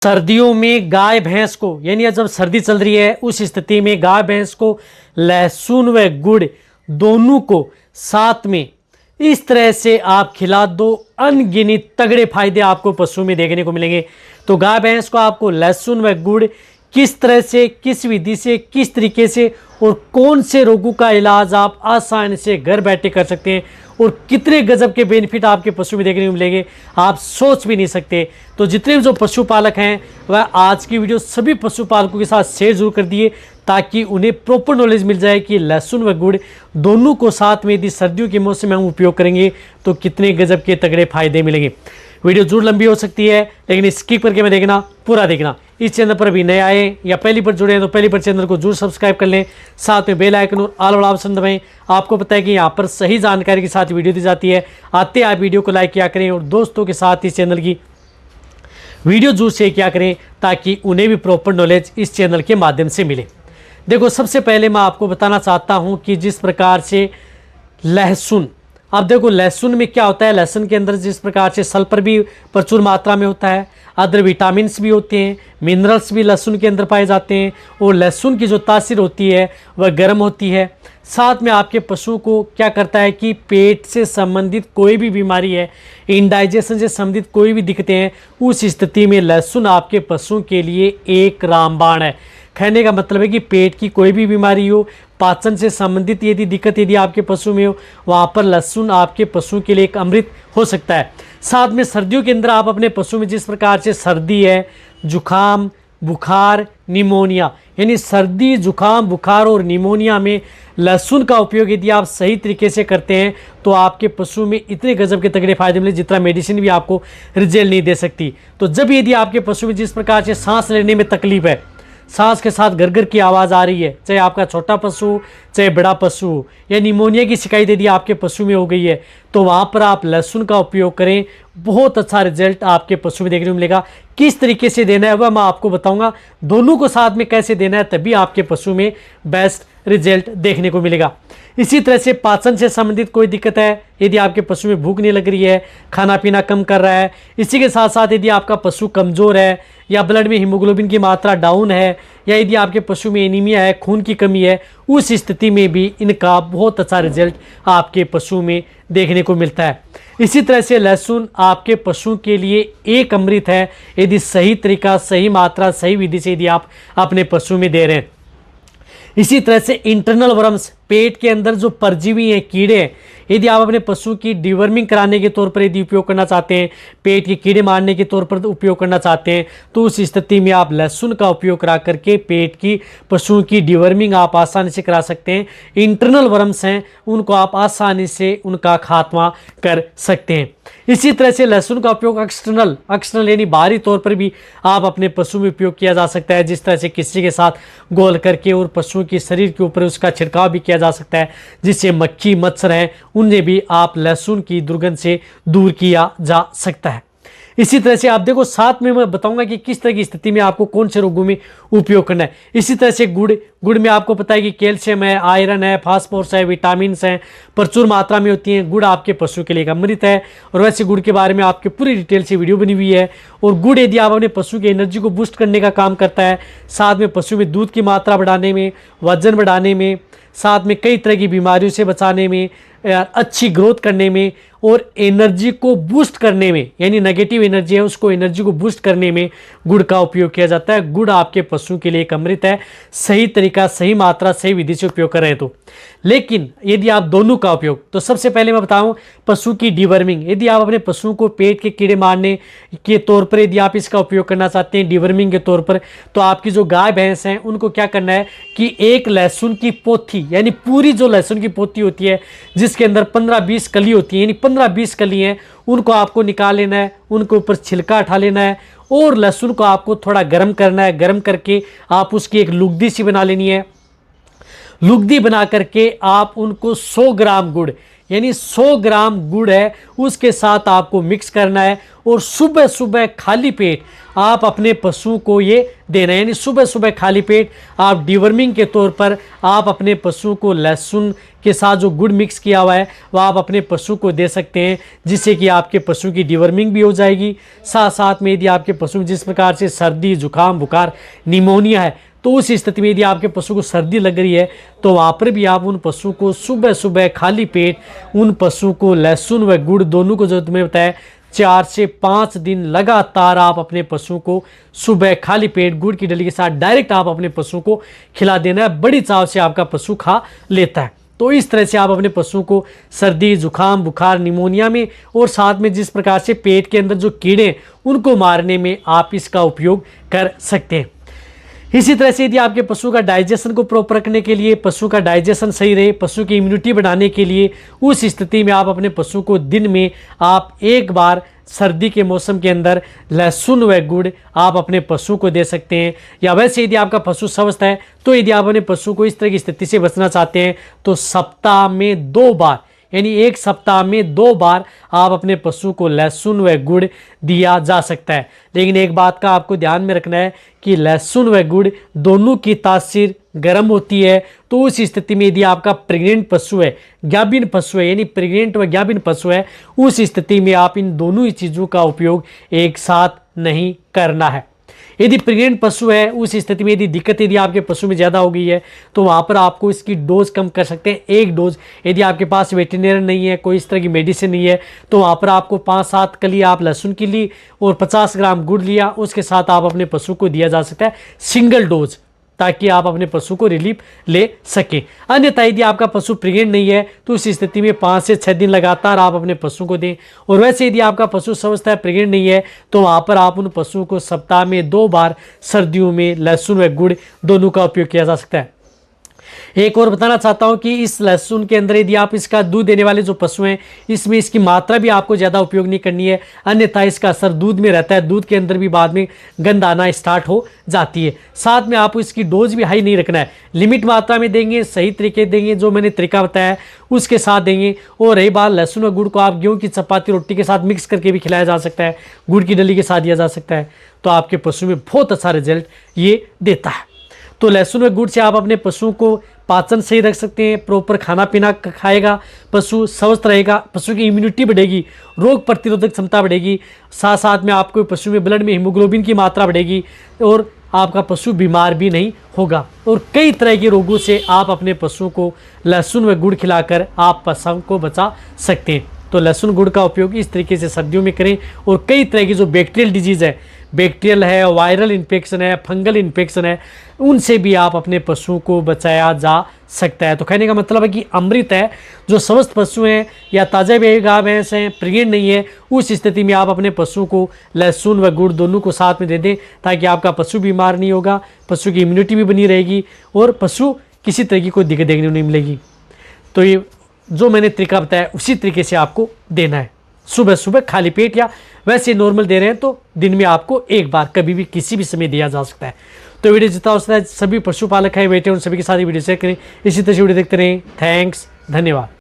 सर्दियों में गाय भैंस को, यानी जब सर्दी चल रही है उस स्थिति में गाय भैंस को लहसुन व गुड़ दोनों को साथ में इस तरह से आप खिला दो, अनगिनत तगड़े फायदे आपको पशु में देखने को मिलेंगे। तो गाय भैंस को आपको लहसुन व गुड़ किस तरह से, किस विधि से, किस तरीके से और कौन से रोगों का इलाज आप आसानी से घर बैठे कर सकते हैं और कितने गजब के बेनिफिट आपके पशु में देखने को मिलेंगे, आप सोच भी नहीं सकते। तो जितने भी जो पशुपालक हैं वह आज की वीडियो सभी पशुपालकों के साथ शेयर जरूर कर दिए ताकि उन्हें प्रॉपर नॉलेज मिल जाए कि लहसुन व गुड़ दोनों को साथ में यदि सर्दियों के मौसम में हम उपयोग करेंगे तो कितने गजब के तगड़े फायदे मिलेंगे। वीडियो जरूर लंबी हो सकती है लेकिन स्किप करके मैं देखना, पूरा देखना। इस चैनल पर अभी नए आए या पहली बार जुड़े हैं तो पहली बार चैनल को जरूर सब्सक्राइब कर लें, साथ में बेल आइकन और ऑल वाला ऑप्शन दबाएं। आपको पता है कि यहाँ पर सही जानकारी के साथ वीडियो दी जाती है। आते आप वीडियो को लाइक किया करें और दोस्तों के साथ इस चैनल की वीडियो जरूर शेयर किया करें ताकि उन्हें भी प्रॉपर नॉलेज इस चैनल के माध्यम से मिले। देखो, सबसे पहले मैं आपको बताना चाहता हूँ कि जिस प्रकार से लहसुन, अब देखो लहसुन में क्या होता है, लहसुन के अंदर जिस प्रकार से सल्फर भी प्रचुर मात्रा में होता है, अदर विटामिन्स भी होते हैं, मिनरल्स भी लहसुन के अंदर पाए जाते हैं और लहसुन की जो तासीर होती है वह गर्म होती है। साथ में आपके पशु को क्या करता है कि पेट से संबंधित कोई भी बीमारी है, इंडाइजेशन से संबंधित कोई भी दिक्कतें हैं, उस स्थिति में लहसुन आपके पशु के लिए एक रामबाण है। कहने का मतलब है कि पेट की कोई भी बीमारी हो, पाचन से संबंधित यदि दिक्कत यदि आपके पशु में हो, वहाँ पर लहसुन आपके पशु के लिए एक अमृत हो सकता है। साथ में सर्दियों के अंदर आप अपने पशु में जिस प्रकार से सर्दी है, जुखाम, बुखार, निमोनिया, यानी सर्दी, जुखाम, बुखार और निमोनिया में लहसुन का उपयोग यदि आप सही तरीके से करते हैं तो आपके पशु में इतने गजब के तगड़े फायदे मिले जितना मेडिसिन भी आपको रिजल्ट नहीं दे सकती। तो जब यदि आपके पशु में जिस प्रकार से सांस लेने में तकलीफ है, सांस के साथ गरगर की आवाज़ आ रही है, चाहे आपका छोटा पशु चाहे बड़ा पशु, या निमोनिया की शिकायत यदि आपके पशु में हो गई है तो वहाँ पर आप लहसुन का उपयोग करें, बहुत अच्छा रिजल्ट आपके पशु में देखने को मिलेगा। किस तरीके से देना है वह मैं आपको बताऊंगा, दोनों को साथ में कैसे देना है तभी आपके पशु में बेस्ट रिजल्ट देखने को मिलेगा। इसी तरह से पाचन से संबंधित कोई दिक्कत है, यदि आपके पशु में भूख नहीं लग रही है, खाना पीना कम कर रहा है, इसी के साथ साथ यदि आपका पशु कमज़ोर है या ब्लड में हीमोग्लोबिन की मात्रा डाउन है या यदि आपके पशु में एनीमिया है, खून की कमी है, उस स्थिति में भी इनका बहुत अच्छा रिजल्ट आपके पशु में देखने को मिलता है। इसी तरह से लहसुन आपके पशु के लिए एक अमृत है यदि सही तरीका, सही मात्रा, सही विधि से यदि आप अपने पशु में दे रहे हैं। इसी तरह से इंटरनल वर्म्स, पेट के अंदर जो परजीवी हैं, कीड़े हैं, यदि आप अपने पशु की डिवर्मिंग कराने के तौर पर यदि उपयोग करना चाहते हैं, पेट के कीड़े मारने के तौर पर उपयोग करना चाहते हैं तो उस स्थिति में आप लहसुन का उपयोग करा करके पेट की पशु की डिवर्मिंग आप आसानी से करा सकते हैं। इंटरनल वर्म्स हैं उनको आप आसानी से उनका खात्मा कर सकते हैं। इसी तरह से लहसुन का उपयोग एक्सटर्नल यानी बाहरी तौर पर भी आप अपने पशु में उपयोग किया जा सकता है, जिस तरह से किसी के साथ गोल करके और पशु के शरीर के ऊपर उसका छिड़काव भी किया जा सकता है, जिससे मक्खी मच्छर हैं उन्हें भी आप लहसुन की दुर्गंध से दूर किया जा सकता है। इसी तरह से आप देखो, साथ में मैं बताऊंगा कि किस तरह की स्थिति में आपको कौन से रोगों में उपयोग करना है। इसी तरह से गुड़ में आपको पता है कि कैल्शियम है, आयरन है, फास्फोरस है, विटामिन्स हैं, प्रचुर मात्रा में होती हैं। गुड़ आपके पशु के लिए एक अमृत है और वैसे गुड़ के बारे में आपकी पूरी डिटेल से वीडियो बनी हुई है। और गुड़ यदि आप अपने पशु की एनर्जी को बूस्ट करने का काम करता है, साथ में पशु में दूध की मात्रा बढ़ाने में, वजन बढ़ाने में, साथ में कई तरह की बीमारियों से बचाने में, अच्छी ग्रोथ करने में और एनर्जी को बूस्ट करने में, यानी नेगेटिव एनर्जी है उसको एनर्जी को बूस्ट करने में गुड़ का उपयोग किया जाता है। गुड़ आपके पशु के लिए एक अमृत है, सही तरीका, सही मात्रा, सही विधि से उपयोग कर रहे हैं तो। लेकिन यदि आप दोनों का उपयोग, तो सबसे पहले मैं बताऊं पशु की डिवर्मिंग, यदि आप अपने पशु को पेट के कीड़े मारने के तौर पर यदि आप इसका उपयोग करना चाहते हैं डिवर्मिंग के तौर पर, तो आपकी जो गाय भैंस हैं उनको क्या करना है कि एक लहसुन की पोथी, यानी पूरी जो लहसुन की पोथी होती है जिसके अंदर 15-20 कली होती है, यानी 15-20 कली हैं, उनको आपको निकाल लेना है, उनके ऊपर छिलका हटा लेना है और लहसुन को आपको थोड़ा गर्म करना है। गर्म करके आप उसकी एक लुगदी सी बना लेनी है। लुगदी बना करके आप उनको 100 ग्राम गुड़, यानी 100 ग्राम गुड़ है उसके साथ आपको मिक्स करना है और सुबह सुबह खाली पेट आप अपने पशु को ये देना है। यानी सुबह सुबह खाली पेट आप डिवर्मिंग के तौर पर आप अपने पशु को लहसुन के साथ जो गुड़ मिक्स किया हुआ है वह आप अपने पशु को दे सकते हैं, जिससे कि आपके पशु की डिवर्मिंग भी हो जाएगी। साथ साथ में यदि आपके पशु में जिस प्रकार से सर्दी, जुकाम, बुखार, निमोनिया है, तो उस स्थिति में यदि आपके पशु को सर्दी लग रही है तो वहाँ पर भी आप उन पशु को सुबह सुबह खाली पेट उन पशु को लहसुन व गुड़ दोनों को, जो तुम्हें बताया, 4 से 5 दिन लगातार आप अपने पशु को सुबह खाली पेट गुड़ की डली के साथ डायरेक्ट आप अपने पशु को खिला देना है। बड़ी चाव से आपका पशु खा लेता है। तो इस तरह से आप अपने पशु को सर्दी, जुकाम, बुखार, निमोनिया में और साथ में जिस प्रकार से पेट के अंदर जो कीड़े उनको मारने में आप इसका उपयोग कर सकते हैं। इसी तरह से यदि आपके पशु का डाइजेशन को प्रॉपर रखने के लिए, पशु का डाइजेशन सही रहे, पशु की इम्यूनिटी बढ़ाने के लिए, उस स्थिति में आप अपने पशु को दिन में आप एक बार सर्दी के मौसम के अंदर लहसुन व गुड़ आप अपने पशु को दे सकते हैं। या वैसे यदि आपका पशु स्वस्थ है तो यदि आप अपने पशु को इस तरह की स्थिति से बचना चाहते हैं तो सप्ताह में 2 बार, यानी एक सप्ताह में 2 बार आप अपने पशु को लहसुन व गुड़ दिया जा सकता है। लेकिन एक बात का आपको ध्यान में रखना है कि लहसुन व गुड़ दोनों की तासीर गर्म होती है। तो उस स्थिति में यदि आपका प्रेग्नेंट पशु है, गाभिन पशु है, यानी प्रेग्नेंट व गाभिन पशु है, उस स्थिति में आप इन दोनों ही चीज़ों का उपयोग एक साथ नहीं करना है। यदि प्रेग्नेंट पशु है उस स्थिति में यदि दिक्कत यदि आपके पशु में ज़्यादा हो गई है तो वहाँ पर आपको इसकी डोज कम कर सकते हैं। एक डोज, यदि आपके पास वेटरनरी नहीं है, कोई इस तरह की मेडिसिन नहीं है, तो वहाँ पर आपको 5-7 कली आप लहसुन की ली और 50 ग्राम गुड़ लिया, उसके साथ आप अपने पशु को दिया जा सकता है सिंगल डोज, ताकि आप अपने पशु को रिलीफ ले सकें। अन्यथा यदि आपका पशु प्रेग्नेंट नहीं है तो उस स्थिति में 5 से 6 दिन लगातार आप अपने पशु को दें। और वैसे यदि आपका पशु स्वस्थ है, प्रेग्नेंट नहीं है, तो वहाँ पर आप उन पशुओं को सप्ताह में 2 बार सर्दियों में लहसुन व गुड़ दोनों का उपयोग किया जा सकता है। एक और बताना चाहता हूं कि इस लहसुन के अंदर यदि आप इसका दूध देने वाले जो पशु हैं इसमें इसकी मात्रा भी आपको ज़्यादा उपयोग नहीं करनी है, अन्यथा इसका असर दूध में रहता है, दूध के अंदर भी बाद में गंध आना स्टार्ट हो जाती है। साथ में आपको इसकी डोज भी हाई नहीं रखना है, लिमिट मात्रा में देंगे, सही तरीके देंगे, जो मैंने तरीका बताया उसके साथ देंगे। और रही बात लहसुन और गुड़ को आप गेहूँ की चपाती रोटी के साथ मिक्स करके भी खिलाया जा सकता है, गुड़ की डली के साथ दिया जा सकता है, तो आपके पशु में बहुत अच्छा रिजल्ट ये देता है। तो लहसुन व गुड़ से आप अपने पशु को पाचन सही रख सकते हैं, प्रॉपर खाना पीना खाएगा, पशु स्वस्थ रहेगा, पशु की इम्यूनिटी बढ़ेगी, रोग प्रतिरोधक क्षमता बढ़ेगी, साथ साथ में आपको पशु में ब्लड में हीमोग्लोबिन की मात्रा बढ़ेगी और आपका पशु बीमार भी नहीं होगा। और कई तरह के रोगों से आप अपने पशु को लहसुन व गुड़ खिलाकर आप पशु को बचा सकते हैं। तो लहसुन गुड़ का उपयोग इस तरीके से सर्दियों में करें। और कई तरह की जो बैक्टीरियल डिजीज़ है, बैक्टीरियल है, वायरल इन्फेक्शन है, फंगल इन्फेक्शन है, उनसे भी आप अपने पशु को बचाया जा सकता है। तो कहने का मतलब है कि अमृत है, जो स्वस्थ पशु हैं या ताज़ा गाय भैंस हैं, प्रेग्नेंट नहीं है, उस स्थिति में आप अपने पशु को लहसुन व गुड़ दोनों को साथ में दे दें, ताकि आपका पशु बीमार नहीं होगा, पशु की इम्यूनिटी भी बनी रहेगी और पशु किसी तरह की कोई दिक्कत देखने को नहीं मिलेगी। तो ये जो मैंने तरीका बताया उसी तरीके से आपको देना है, सुबह सुबह खाली पेट, या वैसे नॉर्मल दे रहे हैं तो दिन में आपको एक बार कभी भी किसी भी समय दिया जा सकता है। तो वीडियो जितना हो सकता है सभी पशुपालक हैं बैठे उन सभी के साथ वीडियो शेयर करें। इसी तरह से वीडियो देखते रहें। थैंक्स, धन्यवाद।